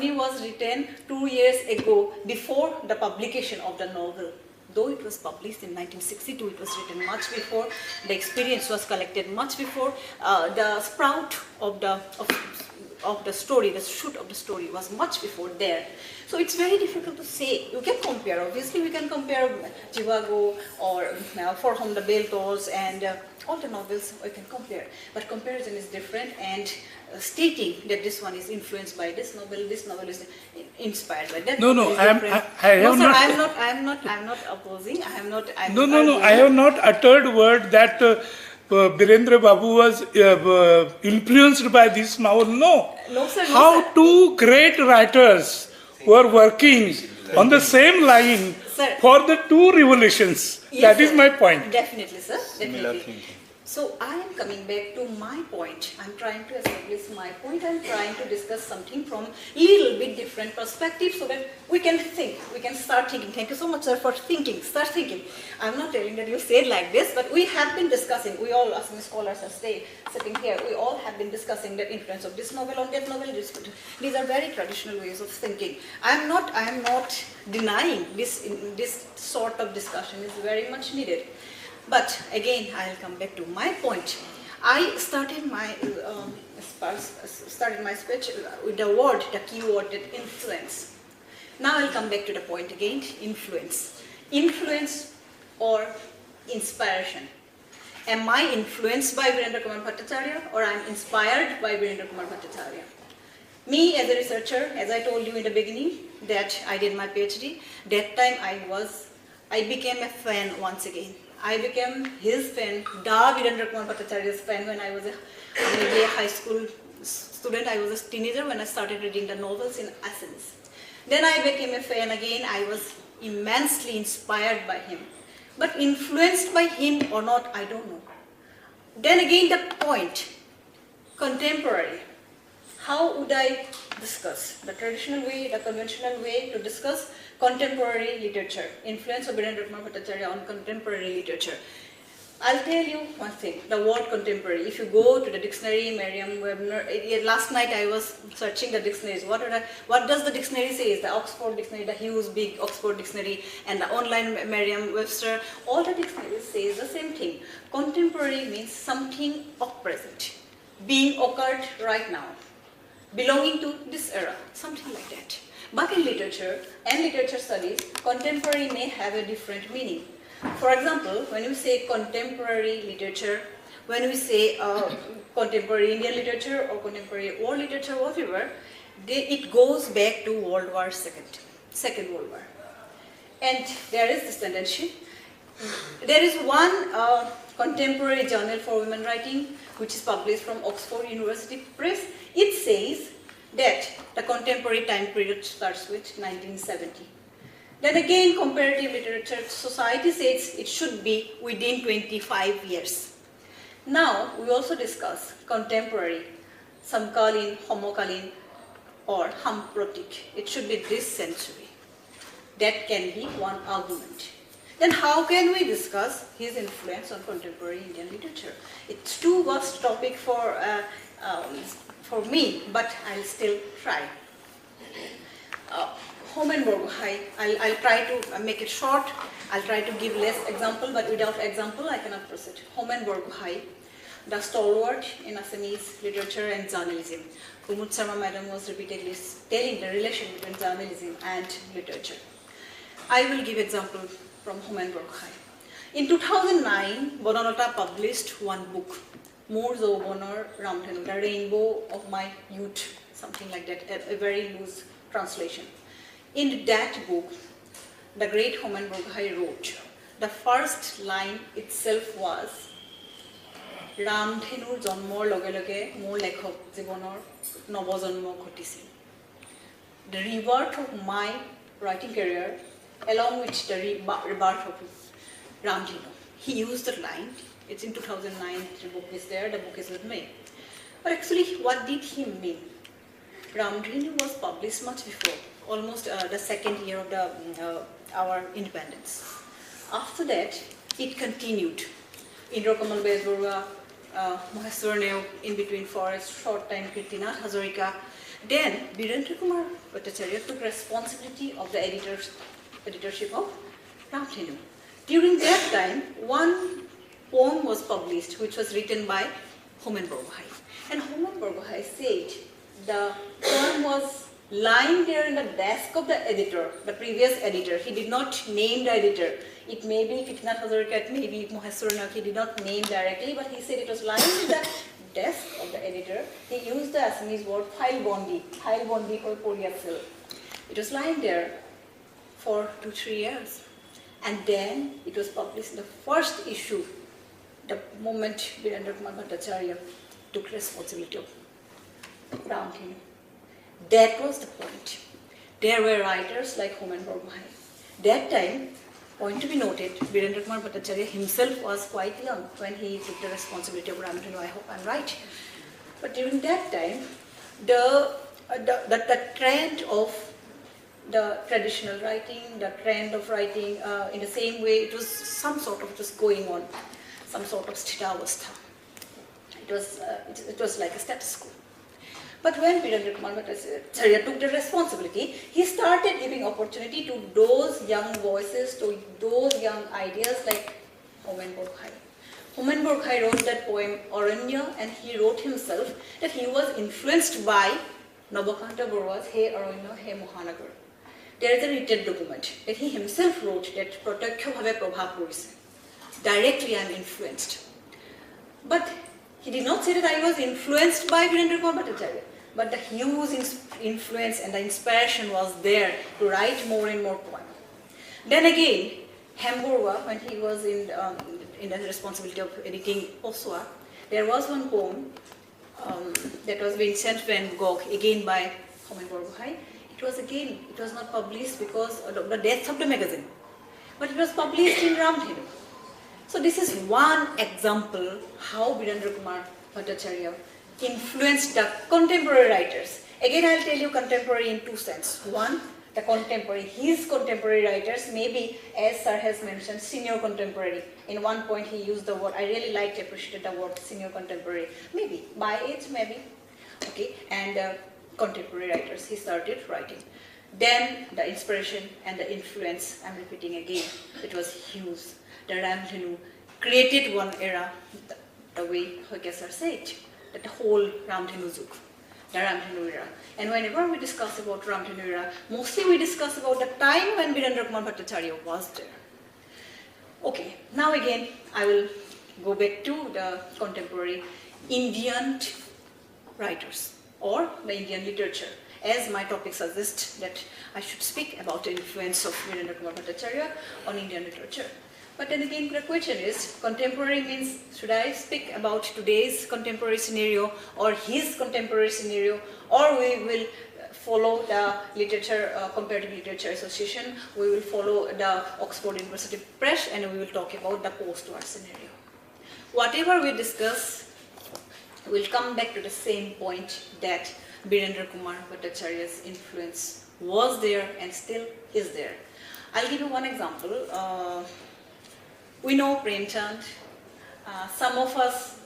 Joni was written 2 years ago, before the publication of the novel. Though it was published in 1962, it was written much before. The experience was collected much before. The sprout of the story, the shoot of the story was much before there. So it's very difficult to say. You can compare. Obviously, we can compare Jivago or For Whom the Bell Tolls and all the novels we can compare. But comparison is different, and stating that this one is influenced by this novel is inspired by that. No, I am not opposing. I have not uttered word that Birendra Babu was influenced by this novel. No. No, sir. How two great writers were working on the same line, sir, for the two revolutions. Yes, that sir. is my point. Definitely, sir. Definitely. So I am coming back to my point. I'm trying to establish my point. I'm trying to discuss something from little bit different perspective so that we can think. We can start thinking. Thank you so much, sir, for thinking. Start thinking. I'm not telling that you said like this, but we have been discussing. We all, as scholars are sitting here, we all have been discussing the influence of this novel on that novel. These are very traditional ways of thinking. I am not denying this sort of discussion is very much needed. But again, I'll come back to my point. I started my speech with the key word, that influence. Now I'll come back to the point again, influence. Influence or inspiration. Am I influenced by Birendra Kumar Bhattacharyya, or I'm inspired by Birendra Kumar Bhattacharyya? Me as a researcher, as I told you in the beginning, that I did my PhD, that time I became a fan once again. I became his fan, Birendra Kumar Bhattacharya's fan, when I was a high school student. I was a teenager when I started reading the novels in Athens. Then I became a fan again. I was immensely inspired by him. But influenced by him or not, I don't know. Then again the point, contemporary. How would I discuss the traditional way, the conventional way to discuss contemporary literature, influence of Birendra Kumar Bhattacharya on contemporary literature? I'll tell you one thing, the word contemporary. If you go to the dictionary, Merriam-Webster, last night I was searching the dictionaries. What does the dictionary say? The Oxford dictionary, the huge big Oxford dictionary, and the online Merriam-Webster, all the dictionaries say the same thing. Contemporary means something of present, being occurred right now, belonging to this era, something like that. But in literature and literature studies, contemporary may have a different meaning. For example, when you say contemporary literature, when we say contemporary Indian literature or contemporary world literature, whatever, it goes back to World War II, Second World War. And there is this tendency. There is one contemporary journal for women writing, which is published from Oxford University Press. It says that the contemporary time period starts with 1970. Then again, comparative literature society says it should be within 25 years. Now, we also discuss contemporary, Samkalin, Homokalin, or Hamprotic. It should be this century. That can be one argument. Then how can we discuss his influence on contemporary Indian literature? It's too vast topic for me, but I'll still try. Homen Borgohain, I'll try to make it short. I'll try to give less example, but without example I cannot proceed. Homen Borgohain, the stalwart in Assamese literature and journalism. Kumud Sharma madam was repeatedly telling the relation between journalism and literature. I will give example from Homen Borgohain. In 2009, Bonanota published one book, More Zaubonar Ramdhenu, the rainbow of my youth, something like that, a very loose translation. In that book, the great Homen Borgohain wrote, the first line itself was, Ramdhenur Janmor Loge Loge Mor Lekhok Jibonor Nobojanmo Ghotisil. The rebirth of my writing career, along with the rebirth of Ramdhenu. He used the line, it's in 2009, the book is there, the book is with me. But actually, what did he mean? Ramdhenu was published much before, almost the second year of our independence. After that, it continued. Indra Kamal Bezborua, Maheshwar Neo, in between forest, short time, Kirtinath Hazarika. Then Birendra Kumar Bhattacharyya took responsibility of the editorship of Ramdhenu. During that time, one poem was published which was written by Homen Bargohain. And Homen Bargohain said the poem was lying there in the desk of the editor, the previous editor. He did not name the editor. It may be Kitnath Hazarika, maybe Moheswar, he did not name directly, but he said it was lying in the desk of the editor. He used the Assamese word file bondi for Poriasil. It was lying there for 2-3 years. And then it was published in the first issue, the moment Birendra Kumar Bhattacharya took responsibility of Ramdhenu. That was the point. There were writers like Homen Bargohain. That time, point to be noted, Birendra Kumar Bhattacharya himself was quite young when he took the responsibility of Ramdhenu. I hope I'm right. But during that time, the trend of the traditional writing, the trend of writing in the same way, it was some sort of just going on, some sort of sthitavastha. It was like a status quo. But when Birendra Kumar Bhattacharya took the responsibility, he started giving opportunity to those young voices, to those young ideas like Homen Bargohain. Homen Bargohain wrote that poem Aranya, and he wrote himself that he was influenced by Nabakanta Barua's He Aranya, He Mohanagar. There is a written document that he himself wrote that Prataksha Bhave Prabha Purise. Directly I am influenced. But he did not say that I was influenced by Birendra Kumar Bhattacharya. But the huge influence and the inspiration was there to write more and more poems. Then again, Hamburwa, when he was in the responsibility of editing Oswa, there was one poem that was Vincent van Gogh, again by Homen Bargohain. It was not published because of the death of the magazine, but it was published in Ramdhenu. So this is one example how Birendra Kumar Bhattacharya influenced the contemporary writers. Again, I'll tell you contemporary in two senses. One, the contemporary, his contemporary writers, maybe, as sir has mentioned, senior contemporary. In one point he used the word, I really liked, appreciated the word senior contemporary. Maybe, by age maybe, okay, and contemporary writers, he started writing. Then the inspiration and the influence, I'm repeating again, it was huge. The Ramdhenu created one era, the way Hoikesar said, that the whole Ramdhenu Zug, the Ramdhenu era. And whenever we discuss about Ramdhenu era, mostly we discuss about the time when Birendra Kumar Bhattacharya was there. Okay, now again I will go back to the contemporary Indian writers or the Indian literature, as my topic suggests that I should speak about the influence of Birendra Kumar Bhattacharya on Indian literature. But then again, the question is, contemporary means, should I speak about today's contemporary scenario or his contemporary scenario, or we will follow the literature, comparative literature association, we will follow the Oxford University Press, and we will talk about the post-war scenario. Whatever we discuss, we'll come back to the same point that Birendra Kumar Bhattacharya's influence was there and still is there. I'll give you one example. We know Premchand. Some of us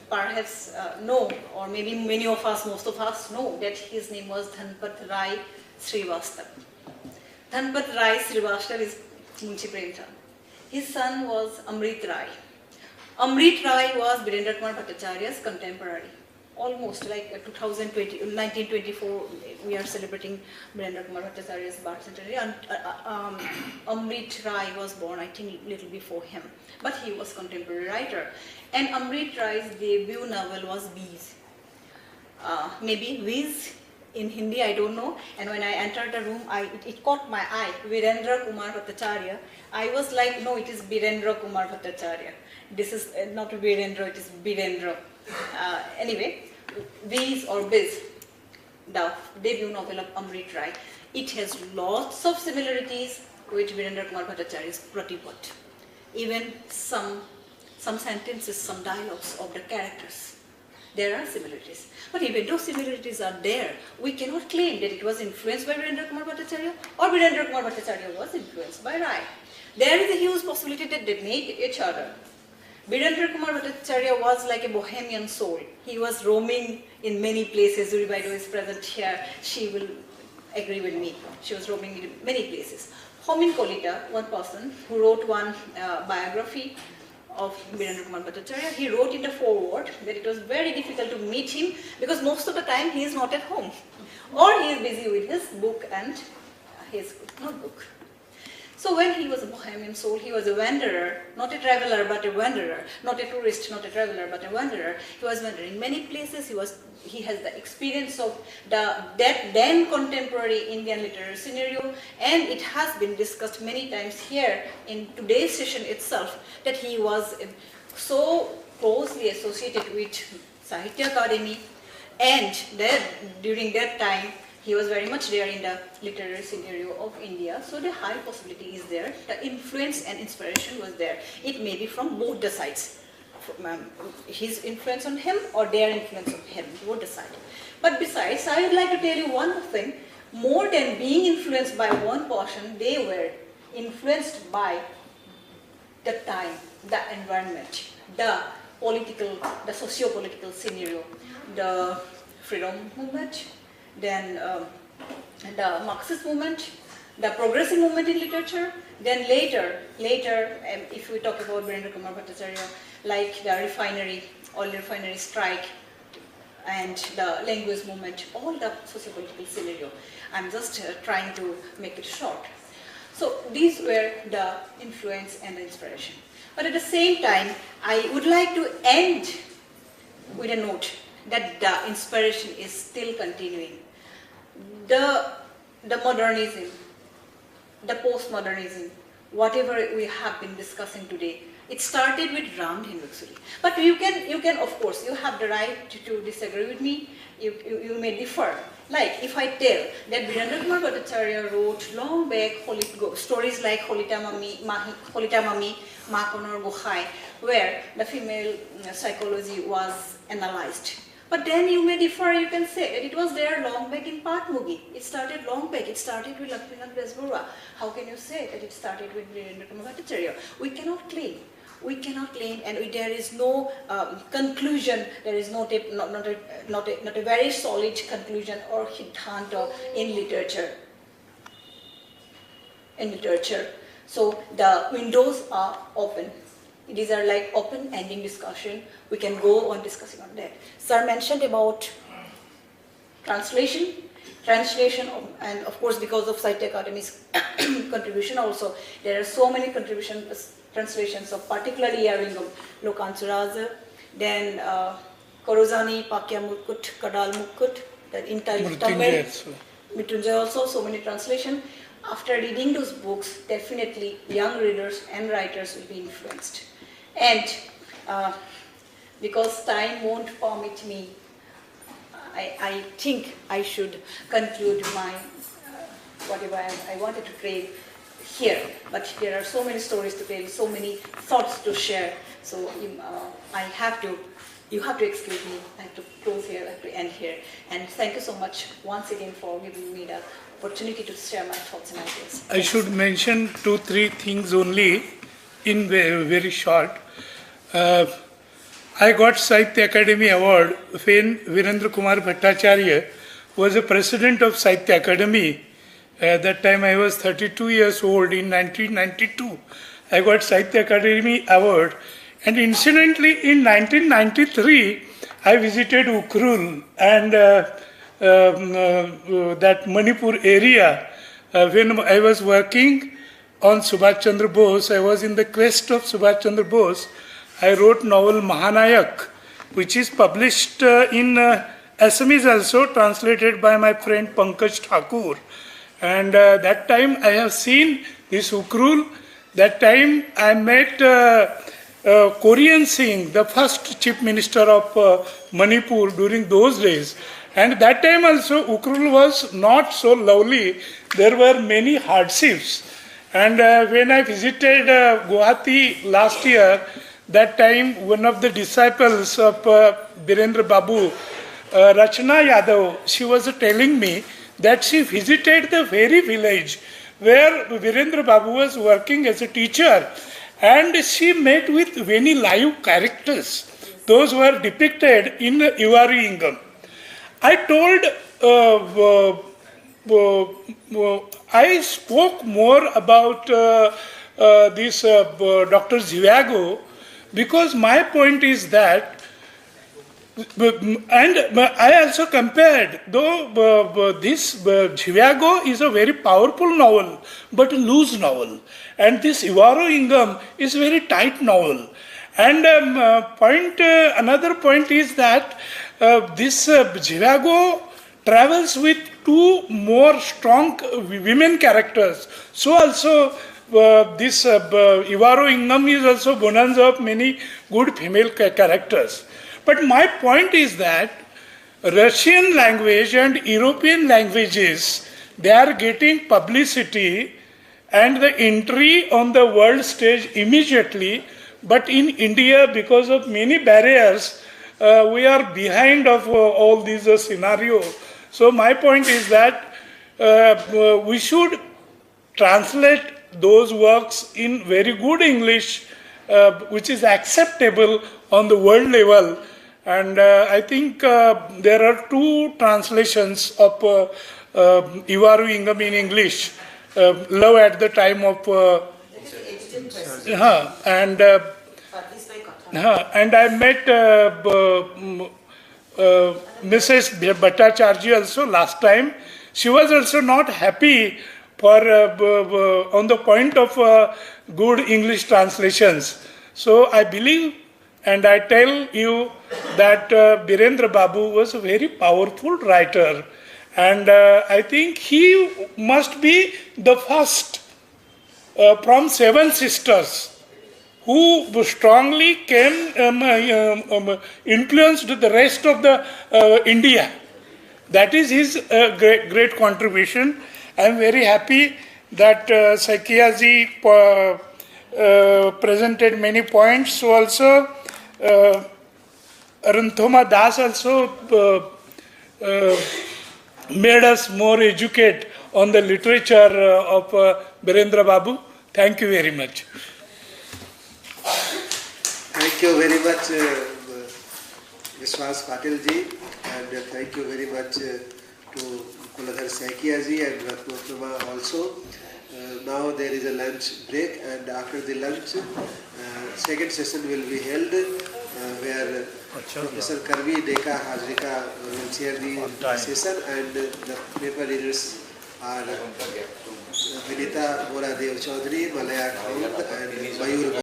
perhaps know, or maybe many of us, most of us know that his name was Dhanpat Rai Srivastav. Dhanpat Rai Srivastav is Munshi Premchand. His son was Amrit Rai. Amrit Rai was Birendra Kumar Bhattacharya's contemporary. Almost like 1924, we are celebrating Birendra Kumar Bhattacharya's birth centenary. And Amrit Rai was born, I think, a little before him. But he was contemporary writer. And Amrit Rai's debut novel was Bees. Maybe Bees in Hindi, I don't know. And when I entered the room, it caught my eye, Birendra Kumar Bhattacharya. I was like, no, it is Birendra Kumar Bhattacharya. This is not Birendra, it is Birendra. Anyway, Bees or Biz, the debut novel of Amrit Rai, it has lots of similarities with Birendra Kumar Bhattacharya's Pratipat. Even some sentences, some dialogues of the characters, there are similarities. But even though similarities are there, we cannot claim that it was influenced by Birendra Kumar Bhattacharya or Birendra Kumar Bhattacharya was influenced by Rai. There is a huge possibility that they made each other. Birendra Kumar Bhattacharyya was like a bohemian soul. He was roaming in many places. Zuri Baido is present here. She will agree with me. She was roaming in many places. Homin Kolita, one person who wrote one biography of Birendra Kumar Bhattacharyya, he wrote in the foreword that it was very difficult to meet him because most of the time he is not at home or he is busy with his book and his notebook. So when he was a bohemian soul, he was a wanderer, not a traveler but a wanderer, not a tourist, not a traveler but a wanderer. He was wandering many places. He has the experience of that then contemporary Indian literary scenario, and it has been discussed many times here in today's session itself that he was so closely associated with Sahitya Akademi, and that during that time he was very much there in the literary scenario of India, so the high possibility is there. The influence and inspiration was there. It may be from both the sides. His influence on him or their influence on him, both the sides. But besides, I would like to tell you one more thing. More than being influenced by one person, they were influenced by the time, the environment, the political, the socio-political scenario, the freedom movement, then the Marxist movement, the progressive movement in literature, then later, if we talk about Birendra Kumar Bhattacharyya, like the refinery, oil refinery strike, and the language movement, all the socio-political scenario. I'm just trying to make it short. So these were the influence and the inspiration. But at the same time, I would like to end with a note that the inspiration is still continuing. The modernism, the postmodernism, whatever we have been discussing today, it started with Ram Dhenduksuri. But you can, of course, you have the right to disagree with me. You may differ. Like if I tell that Birendra Kumar Bhattacharyya wrote long back stories like Holita Mami, Ma Konor Gohai, where the female psychology was analyzed. But then you may differ, you can say that it was there long back in Patmugi. It started long back, it started with Lakshmanath Besbarua. How can you say that it started with Birendra Kumar Bhattacharyya? We cannot claim. We cannot claim, and there is no conclusion, there is not a very solid conclusion or siddhanta in literature. So the windows are open. These are like open-ending discussion. We can go on discussing on that. Sir mentioned about translation, and of course because of Sahitya Akademi's contribution also, there are so many translations of particularly Yaringam, Lokansuraza, then Korozani, Pakya Mukkut, Kadal Mukkut, then in Tamil, Mrityunjay also, so many translations. After reading those books, definitely young readers and writers will be influenced. And because time won't permit me, I think I should conclude my whatever I wanted to say here. But there are so many stories to tell, so many thoughts to share. So you have to excuse me. I have to close here, I have to end here. And thank you so much once again for giving me the opportunity to share my thoughts and ideas. I should mention 2-3 things only in very short. I got Sahitya Akademi Award when Birendra Kumar Bhattacharyya was the president of Sahitya Akademi. At that time I was 32 years old in 1992. I got Sahitya Akademi Award, and incidentally in 1993 I visited Ukhrul and that Manipur area. When I was working on Subhash Chandra Bose, I was in the quest of Subhash Chandra Bose. I wrote novel Mahanayak, which is published in Assamese also, translated by my friend Pankaj Thakur. And that time I have seen this Ukhrul. That time I met Korean Singh, the first chief minister of Manipur during those days. And that time also Ukhrul was not so lovely. There were many hardships. And when I visited Guwahati last year, that time one of the disciples of Birendra Babu, Rachna Yadav, she was telling me that she visited the very village where Birendra Babu was working as a teacher. and she met with many live characters. Those were depicted in Ivaru Ingam. I told, I spoke more about this Dr. Zivago because my point is that, and I also compared, though this Zivago is a very powerful novel, but a loose novel, and this Ivaru Ingam is a very tight novel. And another point is that this Zivago travels with two more strong women characters. So also this Ivaru Ingam is also bonanza of many good female characters. But my point is that Russian language and European languages, they are getting publicity and the entry on the world stage immediately. But in India, because of many barriers, we are behind of all these scenarios. So my point is that we should translate those works in very good English, which is acceptable on the world level. And I think there are two translations of Ivaru Ingam in English, Love at the Time of... and I met Mrs. Bhattacharyya also last time. She was also not happy for on the point of good English translations. So I believe and I tell you that Birendra Babu was a very powerful writer, and I think he must be the first from seven sisters who strongly came influenced the rest of the India. That is his great contribution. I am very happy that Sahitya ji presented many points. So also Arunthoma Das also made us more educated on the literature of Birendra Babu. Thank you very much. Thank you very much, Vishwas Patil ji, and thank you very much to Kuladhar Sahitya ji and Ratnotama also. Now there is a lunch break, and after the lunch, second session will be held where Professor Karvi Deka Hazrika will chair the session, and the paper readers are Vinita Bora Dev Chaudhary, Malaya Khaund, and Mayur.